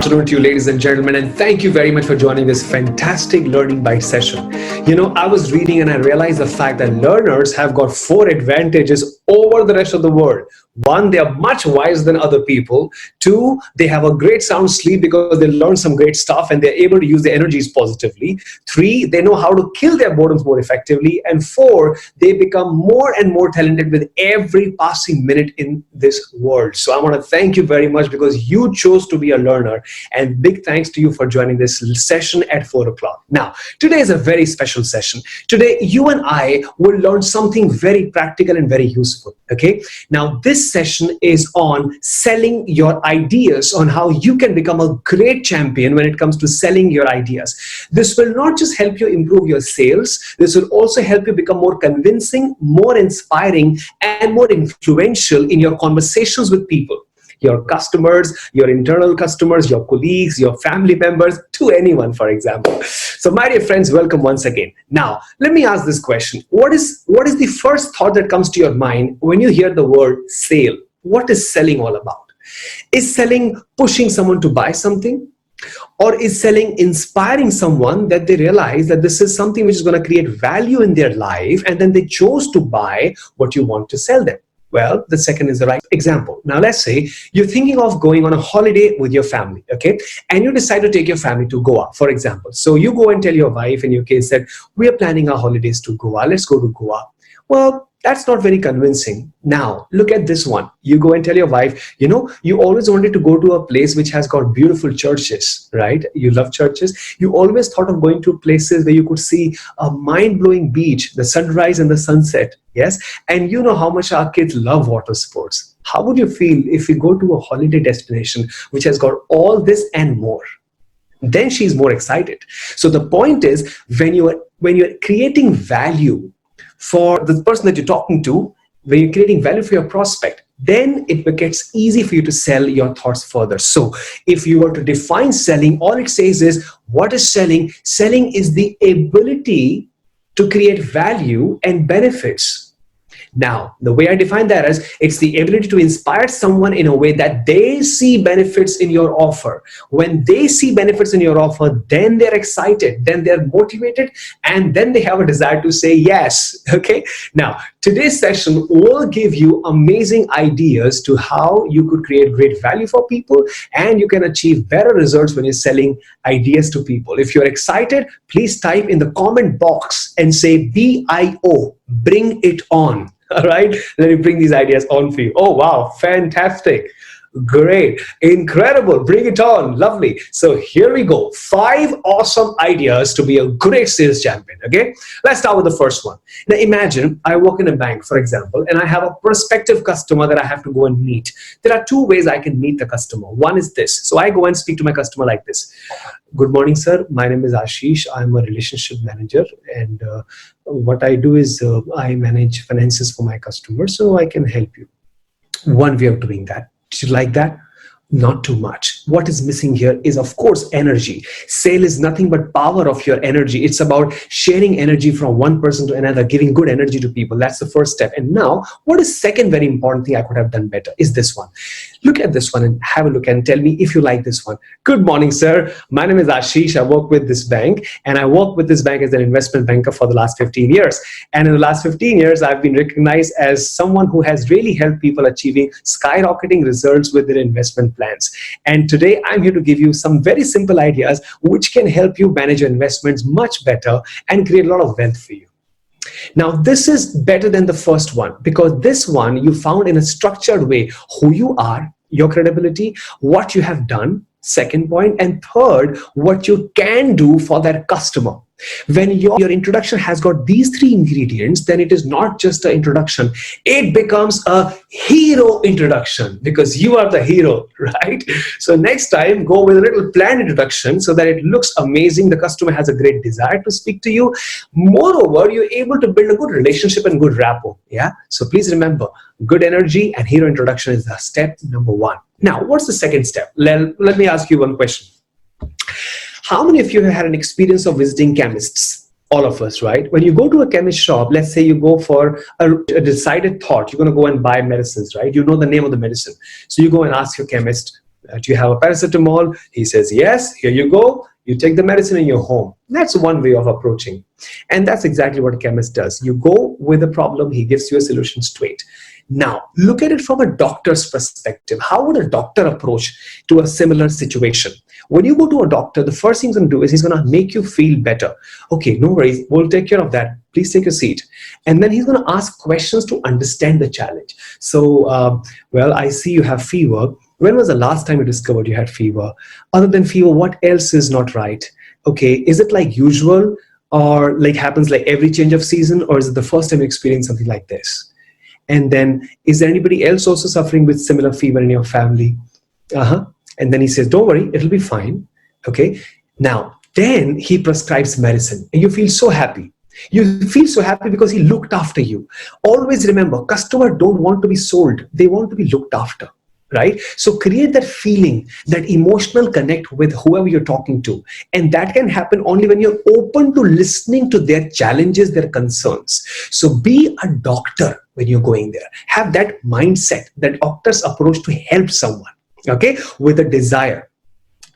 afternoon to you, ladies and gentlemen, and thank you very much for joining this fantastic Learning Bite session. I was reading and I realized the fact that learners have got four advantages over the rest of the world. One, they are much wiser than other people. Two, they have a great sound sleep because they learn some great stuff and they're able to use their energies positively. Three, they know how to kill their boredoms more effectively. And four, they become more and more talented with every passing minute in this world. So I want to thank you very much because you chose to be a learner, and big thanks to you for joining this session at 4 o'clock. Now, today is a very special session. Today, you and I will learn something very practical and very useful. Okay. Now, this session is on selling your ideas, on how you can become a great champion when it comes to selling your ideas. This will not just help you improve your sales, this will also help you become more convincing, more inspiring, and more influential in your conversations with people. Your customers, your internal customers, your colleagues, your family members, to anyone, for example. So my dear friends, welcome once again. Now, let me ask this question. What is the first thought that comes to your mind when you hear the word sale? What is selling all about? Is selling pushing someone to buy something? Or is selling inspiring someone that they realize that this is something which is going to create value in their life, and then they chose to buy what you want to sell them? Well, the second is the right example. Now, let's say you're thinking of going on a holiday with your family, okay? And you decide to take your family to Goa, for example. So you go and tell your wife and your kids that we are planning our holidays to Goa. Let's go to Goa. Well, that's not very convincing. Now, look at this one. You go and tell your wife, you always wanted to go to a place which has got beautiful churches, right? You love churches. You always thought of going to places where you could see a mind-blowing beach, the sunrise and the sunset, yes? And you know how much our kids love water sports. How would you feel if you go to a holiday destination which has got all this and more? Then she's more excited. So the point is, when you're creating value for the person that you're talking to, when you're creating value for your prospect, then it gets easy for you to sell your thoughts further. So if you were to define selling, all it says is, what is selling? Selling is the ability to create value and benefits. Now, the way I define that is, it's the ability to inspire someone in a way that they see benefits in your offer. When they see benefits in your offer, then they're excited, then they're motivated, and then they have a desire to say yes. Okay. Now, today's session will give you amazing ideas to how you could create great value for people, and you can achieve better results when you're selling ideas to people. If you're excited, please type in the comment box and say BIO, bring it on. All right, let me bring these ideas on for you. Oh, wow, fantastic. Great, incredible, bring it on, lovely. So here we go, 5 awesome ideas to be a great sales champion, okay? Let's start with the first one. Now imagine I work in a bank, for example, and I have a prospective customer that I have to go and meet. There are 2 ways I can meet the customer. One is this. So I go and speak to my customer like this. Good morning, sir. My name is Ashish. I'm a relationship manager, and what I do is I manage finances for my customers, so I can help you. One way of doing that. Did you like that? Not too much. What is missing here is, of course, energy. Sale is nothing but power of your energy. It's about sharing energy from one person to another, giving good energy to people. That's the first step. And now, what is second very important thing I could have done better is this one. Look at this one and have a look and tell me if you like this one. Good morning, sir. My name is Ashish. I work with this bank, and I work with this bank as an investment banker for the last 15 years. And in the last 15 years, I've been recognized as someone who has really helped people achieving skyrocketing results with their investment plans. And today I'm here to give you some very simple ideas which can help you manage your investments much better and create a lot of wealth for you. Now, this is better than the first one because this one you found in a structured way who you are, your credibility, what you have done, second point, and third, what you can do for that customer. When your introduction has got these 3 ingredients, then it is not just an introduction. It becomes a hero introduction because you are the hero, right? So next time, go with a little planned introduction so that it looks amazing. The customer has a great desire to speak to you. Moreover, you're able to build a good relationship and good rapport. Yeah. So please remember, good energy and hero introduction is the step number 1. Now, what's the second step? Let me ask you one question. How many of you have had an experience of visiting chemists? All of us, right? When you go to a chemist shop, let's say you go for a decided thought, you're going to go and buy medicines, right? You know the name of the medicine. So you go and ask your chemist, Do you have a paracetamol? He says, yes, here you go. You take the medicine in your home. That's one way of approaching. And that's exactly what a chemist does. You go with a problem, he gives you a solution straight. Now, look at it from a doctor's perspective. How would a doctor approach to a similar situation? When you go to a doctor, the first thing he's going to do is he's going to make you feel better. Okay, no worries, we'll take care of that. Please take a seat. And then he's going to ask questions to understand the challenge. So, well, I see you have fever. When was the last time you discovered you had fever? Other than fever, what else is not right? Okay, is it like usual, or like happens like every change of season, or is it the first time you experience something like this? And then, is there anybody else also suffering with similar fever in your family? And then he says, don't worry, it'll be fine. Okay. Now, then he prescribes medicine and you feel so happy. You feel so happy because he looked after you. Always remember, customers don't want to be sold. They want to be looked after. Right? So create that feeling, that emotional connect with whoever you're talking to. And that can happen only when you're open to listening to their challenges, their concerns. So be a doctor when you're going there. Have that mindset, that doctor's approach to help someone, okay, with a desire.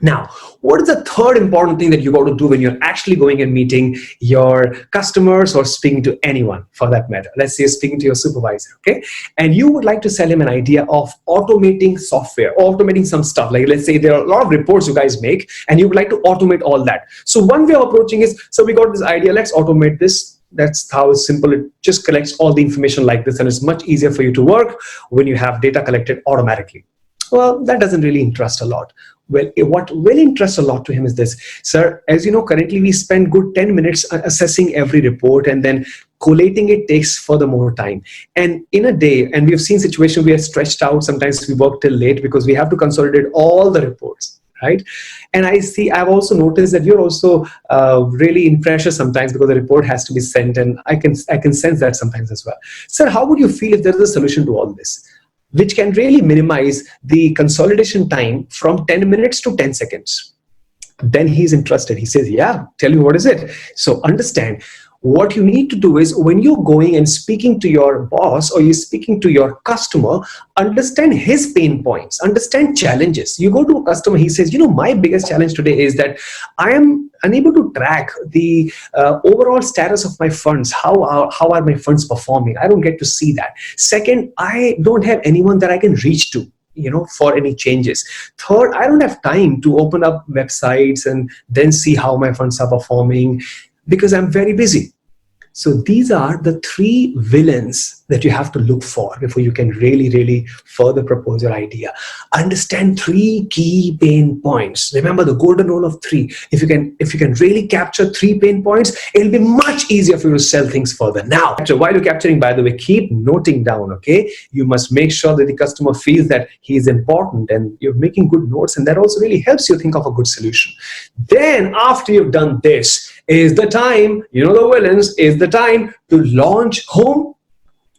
Now, what is the third important thing that you got to do when you're actually going and meeting your customers or speaking to anyone for that matter? Let's say you're speaking to your supervisor, okay? And you would like to sell him an idea of automating software, automating some stuff. Like let's say there are a lot of reports you guys make and you would like to automate all that. So one way of approaching is, so we got this idea, let's automate this. That's how it's simple. It just collects all the information like this and it's much easier for you to work when you have data collected automatically. Well, that doesn't really interest a lot. Well, what will interest a lot to him is this. Sir, as you know, currently we spend good 10 minutes assessing every report and then collating it takes further more time. And in a day, and we've seen situations we are stretched out, sometimes we work till late because we have to consolidate all the reports, right? And I've also noticed that you're also really in pressure sometimes because the report has to be sent, and I can sense that sometimes as well. Sir, how would you feel if there is a solution to all this, which can really minimize the consolidation time from 10 minutes to 10 seconds. Then he's interested. He says, yeah, tell me what is it? So understand, what you need to do is when you're going and speaking to your boss or you're speaking to your customer, understand his pain points, understand challenges. You go to a customer, he says, you know, my biggest challenge today is that I am unable to track the overall status of my funds. How are my funds performing? I don't get to see that. Second, I don't have anyone that I can reach to, you know, for any changes. Third, I don't have time to open up websites and then see how my funds are performing because I'm very busy. So these are the three villains that you have to look for before you can really further propose your idea. Understand three key pain points. Remember the golden rule of three. If you can really capture three pain points, it'll be much easier for you to sell things further. Now, while you're capturing, by the way, keep noting down, okay? You must make sure that the customer feels that he is important and you're making good notes, and that also really helps you think of a good solution. Then after you've done this, is the time, you know, the villains, is the time to launch whom?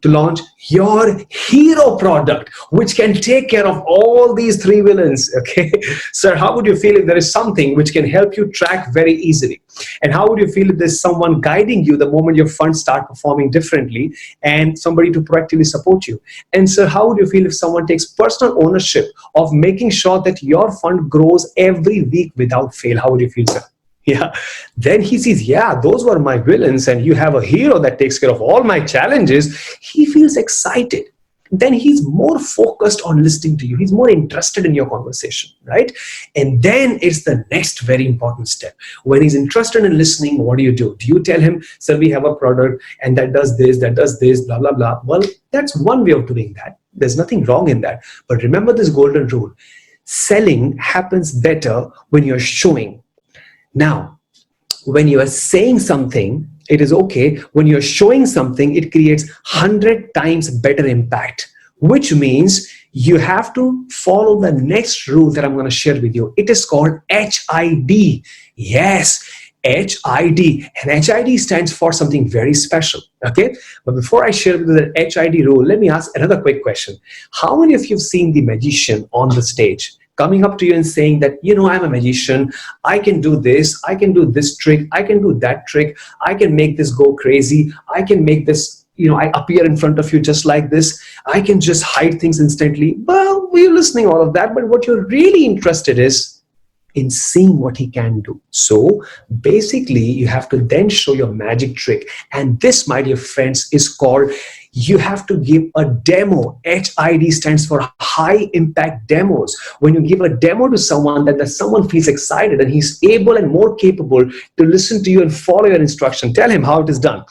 To launch your hero product, which can take care of all these three villains, okay? Sir, how would you feel if there is something which can help you track very easily? And how would you feel if there's someone guiding you the moment your funds start performing differently and somebody to proactively support you? And sir, how would you feel if someone takes personal ownership of making sure that your fund grows every week without fail? How would you feel, sir? Yeah. Then he sees, yeah, those were my villains and you have a hero that takes care of all my challenges. He feels excited. Then he's more focused on listening to you. He's more interested in your conversation, right? And then it's the next very important step. When he's interested in listening, what do? Do you tell him, sir, we have a product and that does this, blah, blah, blah. Well, that's one way of doing that. There's nothing wrong in that. But remember this golden rule. Selling happens better when you're showing. Now, when you are saying something, it is okay. When you're showing something, it creates 100 times better impact, which means you have to follow the next rule that I'm going to share with you. It is called HID. Yes, HID. And HID stands for something very special. Okay. But before I share with you the HID rule, let me ask another quick question. How many of you have seen the magician on the stage coming up to you and saying that, you know, I'm a magician, I can do this, I can do this trick, I can do that trick, I can make this go crazy, I can make this, you know, I appear in front of you just like this, I can just hide things instantly? Well, we're listening all of that, but what you're really interested is in seeing what he can do. So basically, you have to then show your magic trick. And this, my dear friends, is called, you have to give a demo. HID stands for high impact demos. When you give a demo to someone, then someone feels excited and he's able and more capable to listen to you and follow your instruction. Tell him how it is done.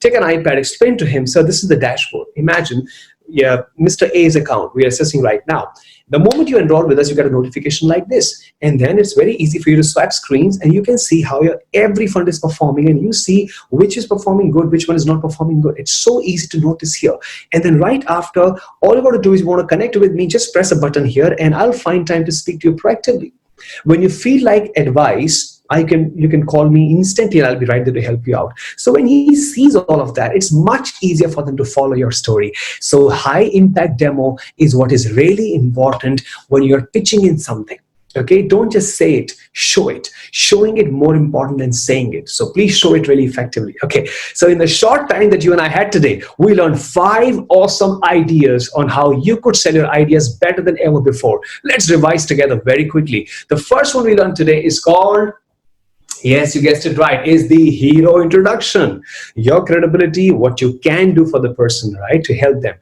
Take an iPad, explain to him, so this is the dashboard. Imagine, yeah, Mr. A's account we are assessing right now. The moment you enroll with us, you get a notification like this. And then it's very easy for you to swipe screens and you can see how your every fund is performing, and you see which is performing good, which one is not performing good. It's so easy to notice here. And then right after, all you got to do is, you want to connect with me, just press a button here and I'll find time to speak to you proactively. When you feel like advice, you can call me instantly and I'll be right there to help you out. So when he sees all of that, it's much easier for them to follow your story. So high impact demo is what is really important when you're pitching in something. Okay, don't just say it, show it. Showing it more important than saying it. So please show it really effectively. Okay, so in the short time that you and I had today, we learned 5 awesome ideas on how you could sell your ideas better than ever before. Let's revise together very quickly. The first one we learned today is called, yes, you guessed it right, is the hero introduction. Your credibility, what you can do for the person, right, to help them.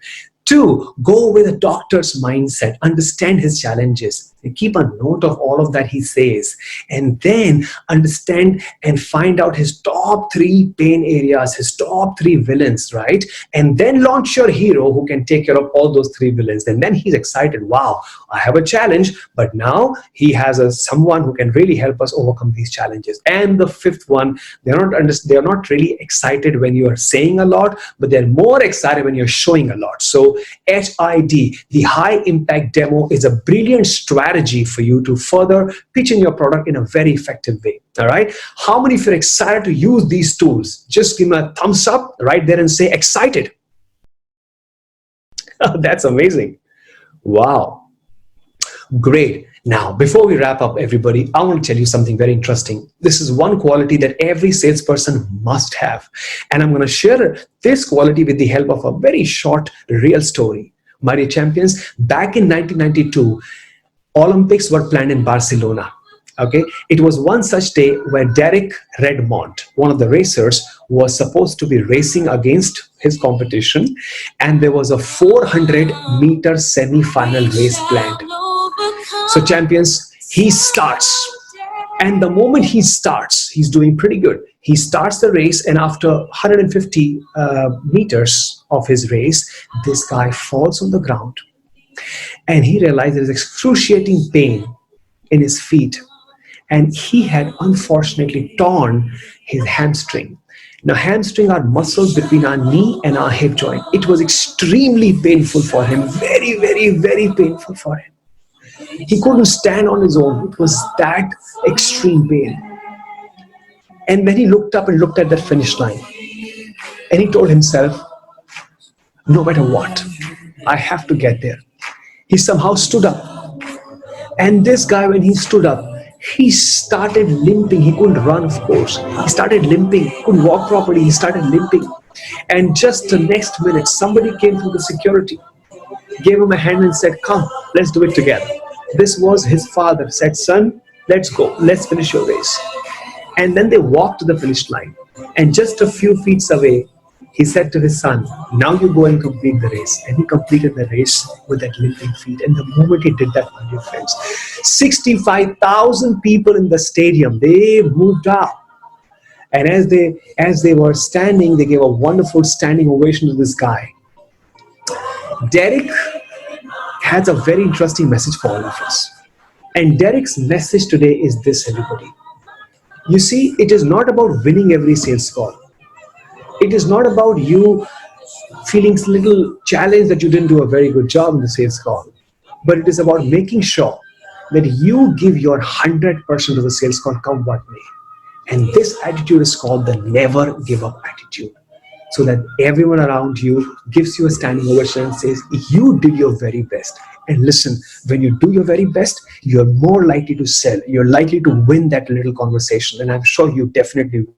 2, go with a doctor's mindset. Understand his challenges. Keep a note of all of that he says. And then understand and find out his top 3 pain areas, his top 3 villains, right? And then launch your hero who can take care of all those 3 villains. And then he's excited. Wow, I have a challenge, but now he has someone who can really help us overcome these challenges. And the 5th one, they're not really excited when you are saying a lot, but they're more excited when you're showing a lot. So HID, the high impact demo, is a brilliant strategy for you to further pitch in your product in a very effective way. All right. How many of you are excited to use these tools? Just give me a thumbs up right there and say excited. That's amazing. Wow. Great. Now, before we wrap up, everybody, I want to tell you something very interesting. This is one quality that every salesperson must have. And I'm going to share this quality with the help of a very short, real story. My dear champions, back in 1992, Olympics were planned in Barcelona. Okay, it was one such day where Derek Redmond, one of the racers, was supposed to be racing against his competition, and there was a 400-meter semi-final race planned. So champions, he starts, and the moment he starts, he's doing pretty good. He starts the race, and after 150 meters of his race, this guy falls on the ground. And he realized there is excruciating pain in his feet. And he had unfortunately torn his hamstring. Now, hamstring are muscles between our knee and our hip joint. It was extremely painful for him. Very, very, very painful for him. He couldn't stand on his own. It was that extreme pain. And then he looked up and looked at that finish line. And he told himself, no matter what, I have to get there. He somehow stood up. And this guy, when he stood up, he started limping. He couldn't run, of course. He started limping. He couldn't walk properly. He started limping. And just the next minute, somebody came through the security, gave him a hand and said, come, let's do it together. This was his father. Said, son, let's go. Let's finish your race. And then they walked to the finish line. And just a few feet away, he said to his son, now you go and complete the race. And he completed the race with that limping feet. And the moment he did that, my dear friends, 65,000 people in the stadium, they moved out. And as they were standing, they gave a wonderful standing ovation to this guy. Derek has a very interesting message for all of us. And Derek's message today is this, everybody. You see, it is not about winning every sales call. It is not about you feeling a little challenged that you didn't do a very good job in the sales call. But it is about making sure that you give your 100% of the sales call, come what may. And this attitude is called the never give up attitude. So that everyone around you gives you a standing ovation and says, you did your very best. And listen, when you do your very best, you're more likely to sell. You're likely to win that little conversation. And I'm sure you definitely will.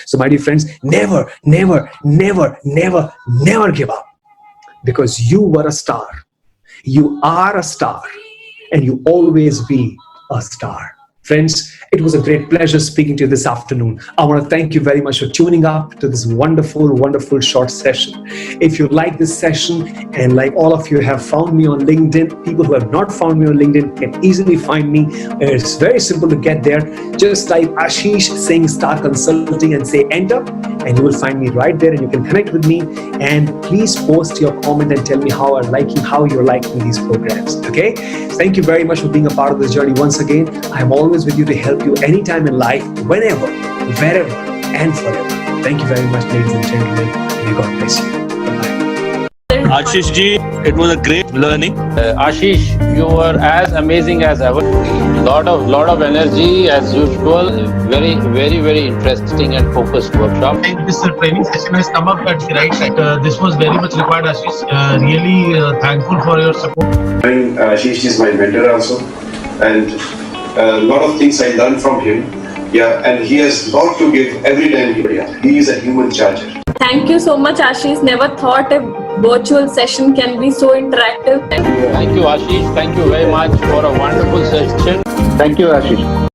So my dear friends, never, never, never, never, never give up. Because you were a star. You are a star, and you always be a star. Friends, it was a great pleasure speaking to you this afternoon. I want to thank you very much for tuning up to this wonderful, wonderful short session. If you like this session, and like all of you have found me on LinkedIn, people who have not found me on LinkedIn can easily find me. It's very simple to get there. Just type Ashish Singh Star Consulting and say enter, and you will find me right there, and you can connect with me. And please post your comment and tell me how you're liking these programs. Okay? Thank you very much for being a part of this journey once again. I'm always with you to help you anytime in life, whenever, wherever, and forever. Thank you very much, ladies and gentlemen. May God bless you. Bye-bye. Ashish ji, it was a great learning. Ashish, you were as amazing as ever. Lot of energy as usual. Very interesting and focused workshop. I think this training session has come up at the right time. This was very much required, Ashish. Really thankful for your support. Ashish is my mentor also, and a lot of things I learned from him. Yeah, and he has a lot to give every time he is a human charger. Thank you so much, Ashish. Never thought a virtual session can be so interactive. Thank you, Ashish. Thank you very much for a wonderful session. Thank you, Ashish.